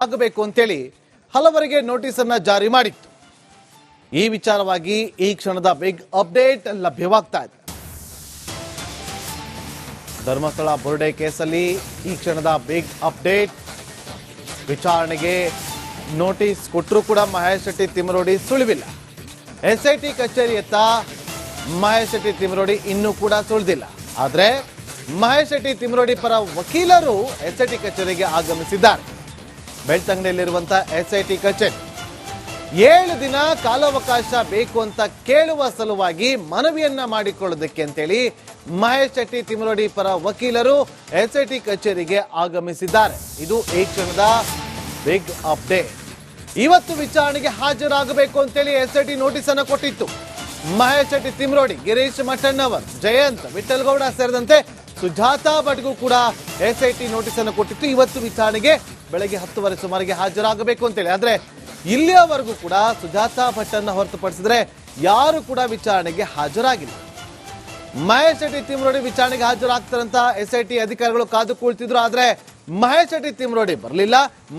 ಆಗಬೇಕು ಅಂತೇಳಿ ಹಲವರಿಗೆ ನೋಟಿಸ್ ಅನ್ನ ಜಾರಿ ಮಾಡಿತ್ತು. ಈ ವಿಚಾರವಾಗಿ ಈ ಕ್ಷಣದ ಬಿಗ್ ಅಪ್ಡೇಟ್ ಲಭ್ಯವಾಗ್ತಾ ಇದೆ. ಧರ್ಮಸ್ಥಳ ಬುರ್ಡೆ ಕೇಸಲ್ಲಿ ಈ ಕ್ಷಣದ ಬಿಗ್ ಅಪ್ಡೇಟ್. ವಿಚಾರಣೆಗೆ ನೋಟಿಸ್ ಕೊಟ್ಟರೂ ಕೂಡ ಮಹೇಶ್ ಶೆಟ್ಟಿ ತಿಮರೋಡಿ ಸುಳಿವಿಲ್ಲ. ಎಸ್ಐಟಿ ಕಚೇರಿಯತ್ತ ಮಹೇಶ್ ಶೆಟ್ಟಿ ತಿಮರೋಡಿ ಇನ್ನೂ ಕೂಡ ಸುಳಿದಿಲ್ಲ. ಆದರೆ ಮಹೇಶ್ ಶೆಟ್ಟಿ ತಿಮರೋಡಿ ಪರ ವಕೀಲರು ಎಸ್ಐಟಿ ಕಚೇರಿಗೆ ಆಗಮಿಸಿದ್ದಾರೆ. ಬೆಳ್ತಂಗಡಿಯಲ್ಲಿರುವಂತಹ ಎಸ್ಐಟಿ ಕಚೇರಿ 7 ದಿನ ಕಾಲಾವಕಾಶ ಬೇಕು ಅಂತ ಕೇಳುವ ಸಲುವಾಗಿ ಮನವಿಯನ್ನ ಮಾಡಿಕೊಳ್ಳೋದಕ್ಕೆ ಅಂತೇಳಿ ಮಹೇಶ್ ಶೆಟ್ಟಿ ತಿಮರೋಡಿ ಪರ ವಕೀಲರು ಎಸ್ಐಟಿ ಕಚೇರಿಗೆ ಆಗಮಿಸಿದ್ದಾರೆ. ಇದು ಈ ಕ್ಷಣದ ಬಿಗ್ ಅಪ್ಡೇಟ್. ಇವತ್ತು ವಿಚಾರಣೆಗೆ ಹಾಜರಾಗಬೇಕು ಅಂತೇಳಿ ಎಸ್ಐಟಿ ನೋಟಿಸ್ ಅನ್ನು ಕೊಟ್ಟಿತ್ತು. ಮಹೇಶ್ ಶೆಟ್ಟಿ ತಿಮರೋಡಿ, ಗಿರೀಶ್ ಮಠಣ್ಣವರ್, ಜಯಂತ್, ವಿಠಲ್ಗೌಡ ಸೇರಿದಂತೆ ಸುಜಾತಾ ಭಟ್ಗೂ ಕೂಡ ಎಸ್ಐಟಿ ನೋಟಿಸ್ ಅನ್ನು ಕೊಟ್ಟಿತ್ತು. ಇವತ್ತು ವಿಚಾರಣೆಗೆ ಬೆಳಗ್ಗೆ 10:30 ಸುಮಾರಿಗೆ ಹಾಜರಾಗಬೇಕು ಅಂತೇಳಿ. ಆದ್ರೆ ಇಲ್ಲಿಯವರೆಗೂ ಕೂಡ ಸುಜಾತಾ ಭಟ್ ಅನ್ನ ಹೊರತುಪಡಿಸಿದ್ರೆ ಯಾರು ಕೂಡ ವಿಚಾರಣೆಗೆ ಹಾಜರಾಗಿಲ್ಲ. ಮಹೇಶ್ ಶೆಟ್ಟಿ ತಿಮರೋಡಿ ವಿಚಾರಣೆಗೆ ಹಾಜರಾಗ್ತಾರಂತ ಎಸ್ಐಟಿ ಅಧಿಕಾರಿಗಳು ಕಾದು ಕುಳಿತಿದ್ರು. ಆದ್ರೆ ಮಹೇಶ್ ಶೆಟ್ಟಿ ತಿಮರೋಡಿ ಬರಲಿಲ್ಲ.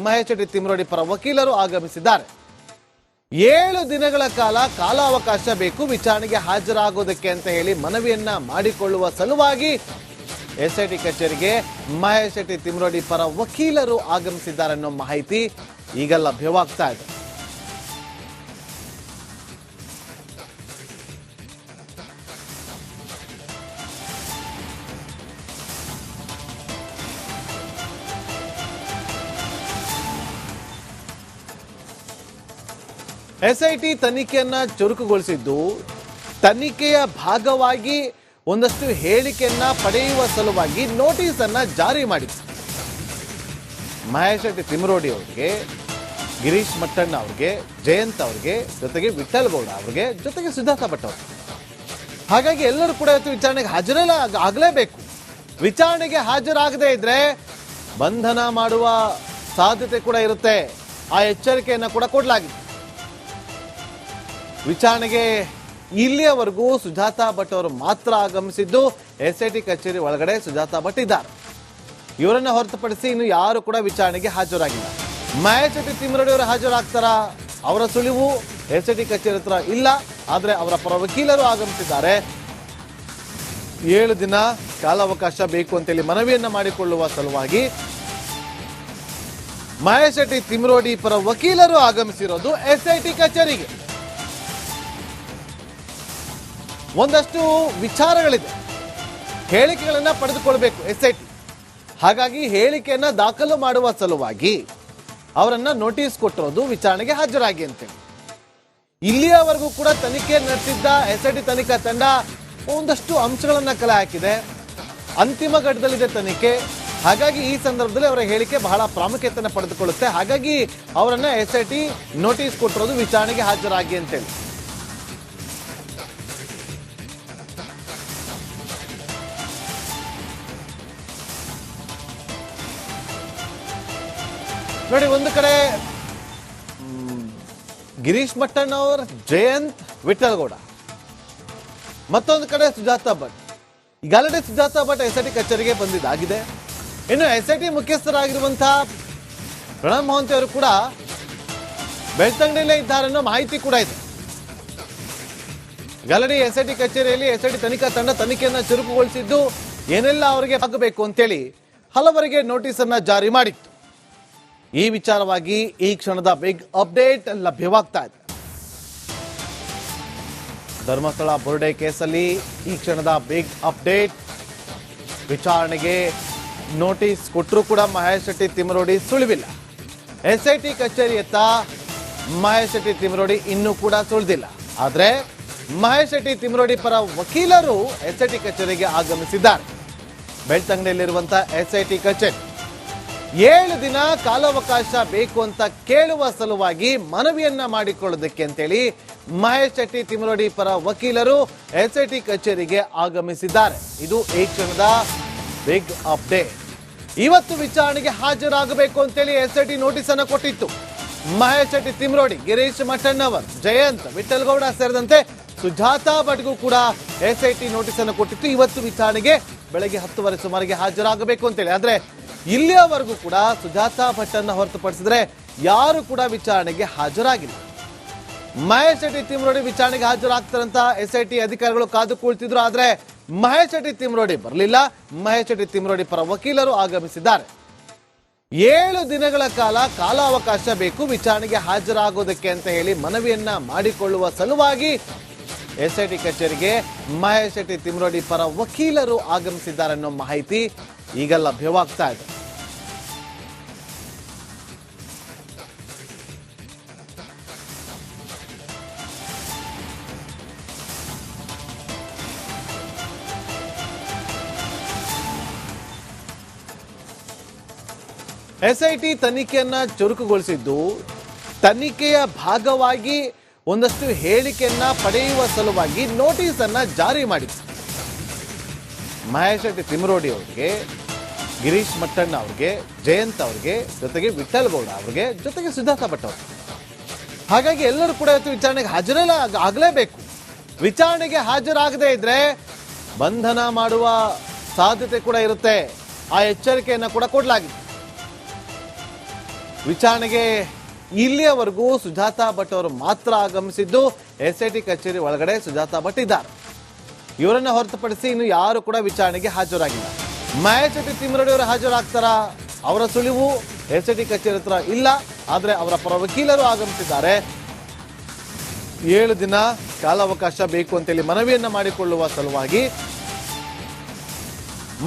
ಮಹೇಶ್ ಶೆಟ್ಟಿ ತಿಮರೋಡಿ ಪರ ವಕೀಲರು ಆಗಮಿಸಿದ್ದಾರೆ. 7 ದಿನಗಳ ಕಾಲಾವಕಾಶ ಬೇಕು ವಿಚಾರಣೆಗೆ ಹಾಜರಾಗೋದಕ್ಕೆ ಅಂತ ಹೇಳಿ ಮನವಿಯನ್ನ ಮಾಡಿಕೊಳ್ಳುವ ಸಲುವಾಗಿ ಎಸ್ಐಟಿ ಕಚೇರಿಗೆ ಮಹೇಶ್ ಶೆಟ್ಟಿ ತಿಮರೋಡಿ ಪರ ವಕೀಲರು ಆಗಮಿಸಿದ್ದಾರೆ ಅನ್ನೋ ಮಾಹಿತಿ ಈಗ ಲಭ್ಯವಾಗ್ತಾ ಇದೆ. ಎಸ್ಐಟಿ ತನಿಖೆಯನ್ನ ಚುರುಕುಗೊಳಿಸಿದ್ದು ತನಿಖೆಯ ಭಾಗವಾಗಿ ಒಂದಷ್ಟು ಹೇಳಿಕೆಯನ್ನ ಪಡೆಯುವ ಸಲುವಾಗಿ ನೋಟಿಸ್ ಅನ್ನ ಜಾರಿ ಮಾಡಿತ್ತು. ಮಹೇಶ್ ಶೆಟ್ಟಿ ತಿಮರೋಡಿ ಅವರಿಗೆ, ಗಿರೀಶ್ ಮಟ್ಟಣ್ಣ ಅವ್ರಿಗೆ, ಜಯಂತ್ ಅವ್ರಿಗೆ, ಜೊತೆಗೆ ವಿಠಲ್ಗೌಡ ಅವ್ರಿಗೆ, ಜೊತೆಗೆ ಸುಜಾತಾ ಭಟ್ ಅವ್ರಿಗೆ. ಹಾಗಾಗಿ ಎಲ್ಲರೂ ಕೂಡ ಇವತ್ತು ವಿಚಾರಣೆಗೆ ಆಗಲೇಬೇಕು. ವಿಚಾರಣೆಗೆ ಹಾಜರಾಗದೇ ಇದ್ರೆ ಬಂಧನ ಮಾಡುವ ಸಾಧ್ಯತೆ ಕೂಡ ಇರುತ್ತೆ. ಆ ಎಚ್ಚರಿಕೆಯನ್ನ ಕೂಡ ಕೊಡಲಾಗಿದೆ. ವಿಚಾರಣೆಗೆ ಇಲ್ಲಿಯವರೆಗೂ ಸುಜಾತಾ ಭಟ್ ಅವರು ಮಾತ್ರ ಆಗಮಿಸಿದ್ದು. ಎಸ್ಐಟಿ ಕಚೇರಿ ಒಳಗಡೆ ಸುಜಾತಾ ಭಟ್ ಇದ್ದಾರೆ. ಇವರನ್ನ ಹೊರತುಪಡಿಸಿ ಇನ್ನು ಯಾರು ಕೂಡ ವಿಚಾರಣೆಗೆ ಹಾಜರಾಗಿಲ್ಲ. ಮಹೇಶ್ ಶೆಟ್ಟಿ ತಿಮರೋಡಿ ಅವರು ಹಾಜರಾಗ್ತಾರಾ? ಅವರ ಸುಳಿವು ಎಸ್ಐಟಿ ಕಚೇರಿ ಹತ್ರ ಇಲ್ಲ. ಆದ್ರೆ ಅವರ ಪರ ವಕೀಲರು ಆಗಮಿಸಿದ್ದಾರೆ. 7 ದಿನ ಕಾಲಾವಕಾಶ ಬೇಕು ಅಂತೇಳಿ ಮನವಿಯನ್ನ ಮಾಡಿಕೊಳ್ಳುವ ಸಲುವಾಗಿ ಮಹೇಶ್ ಶೆಟ್ಟಿ ತಿಮರೋಡಿ ಪರ ವಕೀಲರು ಆಗಮಿಸಿರೋದು ಎಸ್ಐಟಿ ಕಚೇರಿಗೆ. ಒಂದಷ್ಟು ವಿಚಾರಗಳಿದೆ, ಹೇಳಿಕೆಗಳನ್ನ ಪಡೆದುಕೊಳ್ಬೇಕು ಎಸ್ಐಟಿ. ಹಾಗಾಗಿ ಹೇಳಿಕೆಯನ್ನ ದಾಖಲು ಮಾಡುವ ಸಲುವಾಗಿ ಅವರನ್ನ ನೋಟಿಸ್ ಕೊಟ್ಟಿರೋದು ವಿಚಾರಣೆಗೆ ಹಾಜರಾಗಿ ಅಂತೇಳಿ. ಇಲ್ಲಿಯವರೆಗೂ ಕೂಡ ತನಿಖೆ ನಡೆಸಿದ್ದ ಎಸ್ಐಟಿ ತನಿಖಾ ತಂಡ ಒಂದಷ್ಟು ಅಂಶಗಳನ್ನ ಕಲೆ ಹಾಕಿದೆ. ಅಂತಿಮ ಘಟ್ಟದಲ್ಲಿದೆ ತನಿಖೆ. ಹಾಗಾಗಿ ಈ ಸಂದರ್ಭದಲ್ಲಿ ಅವರ ಹೇಳಿಕೆ ಬಹಳ ಪ್ರಾಮುಖ್ಯತೆಯನ್ನು ಪಡೆದುಕೊಳ್ಳುತ್ತೆ. ಹಾಗಾಗಿ ಅವರನ್ನ ಎಸ್ಐಟಿ ನೋಟಿಸ್ ಕೊಟ್ಟಿರೋದು ವಿಚಾರಣೆಗೆ ಹಾಜರಾಗಿ ಅಂತೇಳಿ. ನೋಡಿ, ಒಂದು ಕಡೆ ಗಿರೀಶ್ ಮಟ್ಟಣ್ಣವರ್, ಜಯಂತ್, ವಿಠಲ್ಗೌಡ, ಮತ್ತೊಂದು ಕಡೆ ಸುಜಾತಾ ಭಟ್. ಈಗಾಗಲೇ ಸುಜಾತಾ ಭಟ್ ಎಸ್ಐಟಿ ಕಚೇರಿಗೆ ಬಂದಿದ್ದಾಗಿದೆ. ಇನ್ನು ಎಸ್ಐಟಿ ಮುಖ್ಯಸ್ಥರಾಗಿರುವಂತಹ ಪ್ರಣಬ್ ಮೊಹಂತಿ ಅವರು ಕೂಡ ಬೆಳ್ತಂಗಡಿಯಲ್ಲೇ ಇದ್ದಾರೆ ಅನ್ನೋ ಮಾಹಿತಿ ಕೂಡ ಇದೆ. ಈಗಾಗಲೇ ಎಸ್ಐಟಿ ಕಚೇರಿಯಲ್ಲಿ ಎಸ್ಐಟಿ ತನಿಖಾ ತಂಡ ತನಿಖೆಯನ್ನ ಚುರುಕುಗೊಳಿಸಿದ್ದು ಏನೆಲ್ಲ ಅವರಿಗೆ ಆಗಬೇಕು ಅಂತೇಳಿ ಹಲವರಿಗೆ ನೋಟಿಸ್ ಅನ್ನ ಜಾರಿ ಮಾಡಿತ್ತು. ಈ ವಿಚಾರವಾಗಿ ಈ ಕ್ಷಣದ ಬಿಗ್ ಅಪ್ಡೇಟ್ ಲಭ್ಯವಾಗ್ತಾ ಇದೆ. ಧರ್ಮಸ್ಥಳ ಬುರ್ಡೆ ಕೇಸಲ್ಲಿ ಈ ಕ್ಷಣದ ಬಿಗ್ ಅಪ್ಡೇಟ್. ವಿಚಾರಣೆಗೆ ನೋಟಿಸ್ ಕೊಟ್ಟರೂ ಕೂಡ ಮಹೇಶ್ ಶೆಟ್ಟಿ ತಿಮರೋಡಿ ಸುಳಿವಿಲ್ಲ. ಎಸ್ಐಟಿ ಕಚೇರಿಯತ್ತ ಮಹೇಶ್ ಶೆಟ್ಟಿ ತಿಮರೋಡಿ ಇನ್ನೂ ಕೂಡ ಸುಳಿದಿಲ್ಲ. ಆದ್ರೆ ಮಹೇಶ್ ಶೆಟ್ಟಿ ತಿಮರೋಡಿ ಪರ ವಕೀಲರು ಎಸ್ಐಟಿ ಕಚೇರಿಗೆ ಆಗಮಿಸಿದ್ದಾರೆ. ಬೆಳ್ತಂಗಡಿಯಲ್ಲಿರುವಂತಹ ಎಸ್ಐಟಿ ಕಚೇರಿ 7 ದಿನ ಕಾಲಾವಕಾಶ ಬೇಕು ಅಂತ ಕೇಳುವ ಸಲುವಾಗಿ ಮನವಿಯನ್ನ ಮಾಡಿಕೊಳ್ಳೋದಕ್ಕೆ ಅಂತೇಳಿ ಮಹೇಶ್ ಶೆಟ್ಟಿ ತಿಮರೋಡಿ ಪರ ವಕೀಲರು ಎಸ್ಐಟಿ ಕಚೇರಿಗೆ ಆಗಮಿಸಿದ್ದಾರೆ. ಇದು ಈ ಕ್ಷಣದ ಬಿಗ್ ಅಪ್ಡೇಟ್. ಇವತ್ತು ವಿಚಾರಣೆಗೆ ಹಾಜರಾಗಬೇಕು ಅಂತೇಳಿ ಎಸ್ಐಟಿ ನೋಟಿಸ್ ಅನ್ನು ಕೊಟ್ಟಿತ್ತು. ಮಹೇಶ್ ಶೆಟ್ಟಿ ತಿಮರೋಡಿ, ಗಿರೀಶ್ ಮಠಣ್ಣವರ್, ಜಯಂತ್, ವಿಠಲ್ಗೌಡ ಸೇರಿದಂತೆ ಸುಜಾತಾ ಭಟ್ಗೂ ಕೂಡ ಎಸ್ಐಟಿ ನೋಟಿಸ್ ಅನ್ನು ಕೊಟ್ಟಿತ್ತು. ಇವತ್ತು ವಿಚಾರಣೆಗೆ ಬೆಳಗ್ಗೆ 10:30 ಸುಮಾರಿಗೆ ಹಾಜರಾಗಬೇಕು ಅಂತೇಳಿ. ಆದ್ರೆ ಇಲ್ಲಿಯವರೆಗೂ ಕೂಡ ಸುಜಾತಾ ಭಟ್ ಅನ್ನ ಹೊರತುಪಡಿಸಿದ್ರೆ ಯಾರು ಕೂಡ ವಿಚಾರಣೆಗೆ ಹಾಜರಾಗಿಲ್ಲ. ಮಹೇಶ್ ಶೆಟ್ಟಿ ತಿಮ್ರೋಡಿ ವಿಚಾರಣೆಗೆ ಹಾಜರಾಗ್ತಾರಂತ SIT ಅಧಿಕಾರಿಗಳು ಕಾದು ಕುಳಿತಿದ್ರು. ಆದ್ರೆ ಮಹೇಶ್ ಶೆಟ್ಟಿ ತಿಮ್ರೋಡಿ ಬರಲಿಲ್ಲ. ಮಹೇಶ್ ಶೆಟ್ಟಿ ತಿಮ್ರೋಡಿ ಪರ ವಕೀಲರು ಆಗಮಿಸಿದ್ದಾರೆ. 7 ದಿನಗಳ ಕಾಲಾವಕಾಶ ಬೇಕು ವಿಚಾರಣೆಗೆ ಹಾಜರಾಗೋದಕ್ಕೆ ಅಂತ ಹೇಳಿ ಮನವಿಯನ್ನ ಮಾಡಿಕೊಳ್ಳುವ ಸಲುವಾಗಿ SIT ಕಚೇರಿಗೆ ಮಹೇಶ್ ಶೆಟ್ಟಿ ತಿಮ್ರೋಡಿ ಪರ ವಕೀಲರು ಆಗಮಿಸಿದ್ದಾರೆ ಅನ್ನೋ ಮಾಹಿತಿ ಈಗ ಲಭ್ಯವಾಗ್ತಾ ಇದೆ. SIT ತನಿಖೆಯನ್ನ ಚುರುಕುಗೊಳಿಸಿದ್ದು ತನಿಖೆಯ ಭಾಗವಾಗಿ ಒಂದಷ್ಟು ಹೇಳಿಕೆಯನ್ನ ಪಡೆಯುವ ಸಲುವಾಗಿ ನೋಟಿಸ್ ಅನ್ನ ಜಾರಿ ಮಾಡಿದೆ. ಮಹೇಶ್ ಶೆಟ್ಟಿ ತಿಮ್ರೋಡಿ ಅವರಿಗೆ, ಗಿರೀಶ್ ಮಟ್ಟಣ್ಣ ಅವರಿಗೆ, ಜಯಂತ್ ಅವರಿಗೆ, ಜೊತೆಗೆ ವಿಠಲ್ ಗೌಡ ಅವರಿಗೆ, ಜೊತೆಗೆ ಸುಜಾತಾ ಭಟ್ ಅವರು. ಹಾಗಾಗಿ ಎಲ್ಲರೂ ಕೂಡ ಇವತ್ತು ವಿಚಾರಣೆಗೆ ಆಗಲೇಬೇಕು. ವಿಚಾರಣೆಗೆ ಹಾಜರಾಗದೇ ಇದ್ರೆ ಬಂಧನ ಮಾಡುವ ಸಾಧ್ಯತೆ ಕೂಡ ಇರುತ್ತೆ. ಆ ಎಚ್ಚರಿಕೆಯನ್ನ ಕೂಡ ಕೊಡಲಾಗಿದೆ. ವಿಚಾರಣೆಗೆ ಇಲ್ಲಿಯವರೆಗೂ ಸುಜಾತಾ ಭಟ್ ಅವರು ಮಾತ್ರ ಆಗಮಿಸಿದ್ದು. SIT ಕಚೇರಿ ಒಳಗಡೆ ಸುಜಾತಾ ಭಟ್ ಇದ್ದಾರೆ. ಇವರನ್ನ ಹೊರತುಪಡಿಸಿ ಇನ್ನು ಯಾರು ಕೂಡ ವಿಚಾರಣೆಗೆ ಹಾಜರಾಗಿಲ್ಲ. ಮಹೇಶ್ ಶೆಟ್ಟಿ ತಿಮ್ರೋಡಿ ಅವರು ಹಾಜರಾಗ್ತಾರಾ? ಅವರ ಸುಳಿವು SIT ಕಚೇರಿ ಹತ್ರ ಇಲ್ಲ. ಆದ್ರೆ ಅವರ ಪರ ವಕೀಲರು ಆಗಮಿಸಿದ್ದಾರೆ. 7 ದಿನ ಕಾಲಾವಕಾಶ ಬೇಕು ಅಂತೇಳಿ ಮನವಿಯನ್ನ ಮಾಡಿಕೊಳ್ಳುವ ಸಲುವಾಗಿ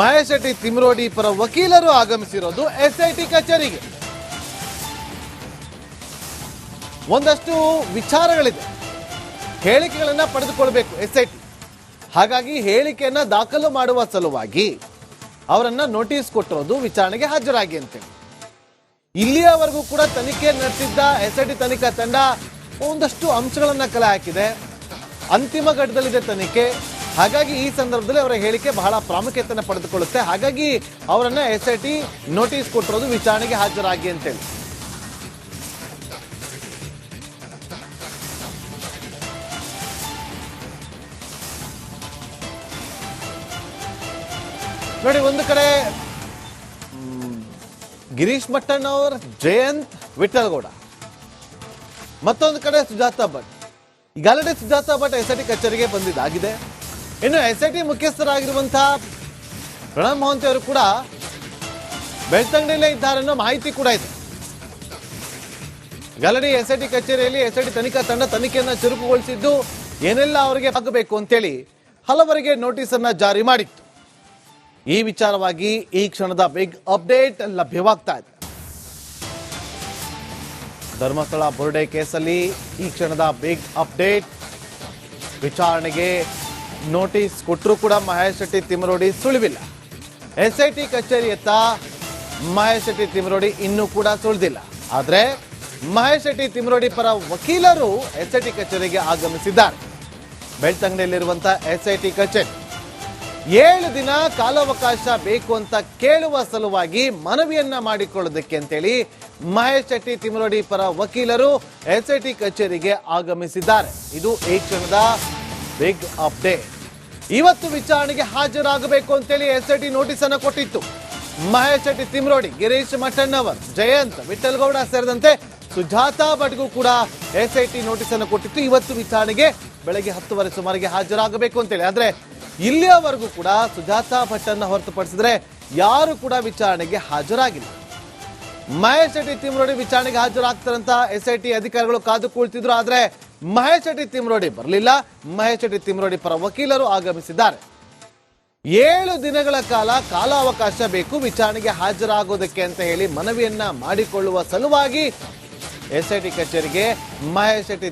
ಮಹೇಶ್ ಶೆಟ್ಟಿ ತಿಮ್ರೋಡಿ ಪರ ವಕೀಲರು ಆಗಮಿಸಿರೋದು SIT ಕಚೇರಿಗೆ. ಒಂದಷ್ಟು ವಿಚಾರಗಳಿದೆ, ಹೇಳಿಕೆಗಳನ್ನ ಪಡೆದುಕೊಳ್ಬೇಕು SIT. ಹಾಗಾಗಿ ಹೇಳಿಕೆಯನ್ನ ದಾಖಲು ಮಾಡುವ ಸಲುವಾಗಿ ಅವರನ್ನ ನೋಟಿಸ್ ಕೊಟ್ಟಿರೋದು ವಿಚಾರಣೆಗೆ ಹಾಜರಾಗಿ ಅಂತೇಳಿ. ಇಲ್ಲಿಯವರೆಗೂ ಕೂಡ ತನಿಖೆ ನಡೆಸಿದ್ದ SIT ತನಿಖಾ ತಂಡ ಒಂದಷ್ಟು ಅಂಶಗಳನ್ನ ಕಲೆ ಹಾಕಿದೆ. ಅಂತಿಮ ಘಟ್ಟದಲ್ಲಿದೆ ತನಿಖೆ. ಹಾಗಾಗಿ ಈ ಸಂದರ್ಭದಲ್ಲಿ ಅವರ ಹೇಳಿಕೆ ಬಹಳ ಪ್ರಾಮುಖ್ಯತೆಯನ್ನು ಪಡೆದುಕೊಳ್ಳುತ್ತೆ. ಹಾಗಾಗಿ ಅವರನ್ನ SIT ನೋಟಿಸ್ ಕೊಟ್ಟಿರೋದು ವಿಚಾರಣೆಗೆ ಹಾಜರಾಗಿ ಅಂತೇಳಿ. ನೋಡಿ, ಒಂದು ಕಡೆ ಗಿರೀಶ್ ಮಟ್ಟಣ್ಣ ಅವರು, ಜಯಂತ್, ವಿಠಲ್ ಗೌಡ, ಮತ್ತೊಂದು ಕಡೆ ಸುಜಾತಾ ಭಟ್. ಈಗಾಗಲೇ ಸುಜಾತಾ ಭಟ್ SIT ಕಚೇರಿಗೆ ಬಂದಿದ್ದಾಗಿದೆ. ಇನ್ನು SIT ಮುಖ್ಯಸ್ಥರಾಗಿರುವಂತಹ ಪ್ರಣಬ್ ಮೊಹಂತಿ ಅವರು ಕೂಡ ಬೆಳ್ತಂಗಡಿಯಲ್ಲೇ ಇದ್ದಾರೆ ಅನ್ನೋ ಮಾಹಿತಿ ಕೂಡ ಇದೆ. ಈಗಾಗಲೇ SIT ಕಚೇರಿಯಲ್ಲಿ SIT ತನಿಖಾ ತಂಡ ತನಿಖೆಯನ್ನ ಚುರುಕುಗೊಳಿಸಿದ್ದು ಏನೆಲ್ಲ ಅವರಿಗೆ ಆಗಬೇಕು ಅಂತೇಳಿ ಹಲವರಿಗೆ ನೋಟಿಸ್ ಅನ್ನ ಜಾರಿ ಮಾಡಿತ್ತು. ಈ ವಿಚಾರವಾಗಿ ಈ ಕ್ಷಣದ ಬಿಗ್ ಅಪ್ಡೇಟ್ ಲಭ್ಯವಾಗ್ತಾ ಇದೆ. ಧರ್ಮಸ್ಥಳ ಬುರ್ಡೆ ಕೇಸಲ್ಲಿ ಈ ಕ್ಷಣದ ಬಿಗ್ ಅಪ್ಡೇಟ್. ವಿಚಾರಣೆಗೆ ನೋಟಿಸ್ ಕೊಟ್ಟರೂ ಕೂಡ ಮಹೇಶ್ ಶೆಟ್ಟಿ ತಿಮ್ರೋಡಿ ಸುಳಿವಿಲ್ಲ. SIT ಕಚೇರಿಯತ್ತ ಮಹೇಶ್ ಶೆಟ್ಟಿ ತಿಮ್ರೋಡಿ ಇನ್ನೂ ಕೂಡ ಸುಳಿದಿಲ್ಲ. ಆದ್ರೆ ಮಹೇಶ್ ಶೆಟ್ಟಿ ತಿಮ್ರೋಡಿ ಪರ ವಕೀಲರು SIT ಕಚೇರಿಗೆ ಆಗಮಿಸಿದ್ದಾರೆ. ಬೆಳ್ತಂಗಡಿಯಲ್ಲಿರುವಂತಹ SIT ಕಚೇರಿ 7 ದಿನ ಕಾಲಾವಕಾಶ ಬೇಕು ಅಂತ ಕೇಳುವ ಸಲುವಾಗಿ ಮನವಿಯನ್ನ ಮಾಡಿಕೊಳ್ಳೋದಕ್ಕೆ ಅಂತೇಳಿ ಮಹೇಶ್ ಶೆಟ್ಟಿ ತಿಮ್ರೋಡಿ ಪರ ವಕೀಲರು SIT ಕಚೇರಿಗೆ ಆಗಮಿಸಿದ್ದಾರೆ. ಇದು ಈ ಕ್ಷಣದ ಬಿಗ್ ಅಪ್ಡೇಟ್. ಇವತ್ತು ವಿಚಾರಣೆಗೆ ಹಾಜರಾಗಬೇಕು ಅಂತೇಳಿ SIT ನೋಟಿಸ್ ಅನ್ನು ಕೊಟ್ಟಿತ್ತು. ಮಹೇಶ್ ಶೆಟ್ಟಿ ತಿಮ್ರೋಡಿ, ಗಿರೀಶ್ ಮಟ್ಟಣ್ಣವರ್, ಜಯಂತ್, ವಿಠಲ್ ಗೌಡ ಸೇರಿದಂತೆ ಸುಜಾತಾ ಭಟ್ಗೂ ಕೂಡ SIT ನೋಟಿಸ್ ಅನ್ನು ಕೊಟ್ಟಿತ್ತು. ಇವತ್ತು ವಿಚಾರಣೆಗೆ ಬೆಳಗ್ಗೆ 10:30 ಸುಮಾರಿಗೆ ಹಾಜರಾಗಬೇಕು ಅಂತೇಳಿ. ಆದ್ರೆ ಇಲ್ಲಿಯವರೆಗೂ ಕೂಡ ಸುಜಾತಾ ಭಟ್ ಅನ್ನ ಹೊರತುಪಡಿಸಿದ್ರೆ ಯಾರು ಕೂಡ ವಿಚಾರಣೆಗೆ ಹಾಜರಾಗಿಲ್ಲ. ಮಹೇಶ್ ಶೆಟ್ಟಿ ತಿಮ್ರೋಡಿ ವಿಚಾರಣೆಗೆ ಹಾಜರಾಗ್ತಾರಂತ SIT ಅಧಿಕಾರಿಗಳು ಕಾದು ಕುಳಿತಿದ್ರು. ಆದ್ರೆ ಮಹೇಶ್ ಶೆಟ್ಟಿ ತಿಮ್ರೋಡಿ ಬರಲಿಲ್ಲ. ಮಹೇಶ್ ಶೆಟ್ಟಿ ತಿಮ್ರೋಡಿ ಪರ ವಕೀಲರು ಆಗಮಿಸಿದ್ದಾರೆ. 7 ದಿನಗಳ ಕಾಲಾವಕಾಶ ಬೇಕು ವಿಚಾರಣೆಗೆ ಹಾಜರಾಗೋದಕ್ಕೆ ಅಂತ ಹೇಳಿ ಮನವಿಯನ್ನ ಮಾಡಿಕೊಳ್ಳುವ ಸಲುವಾಗಿ SIT ಕಚೇರಿಗೆ ಮಹೇಶ್ ಶೆಟ್ಟಿ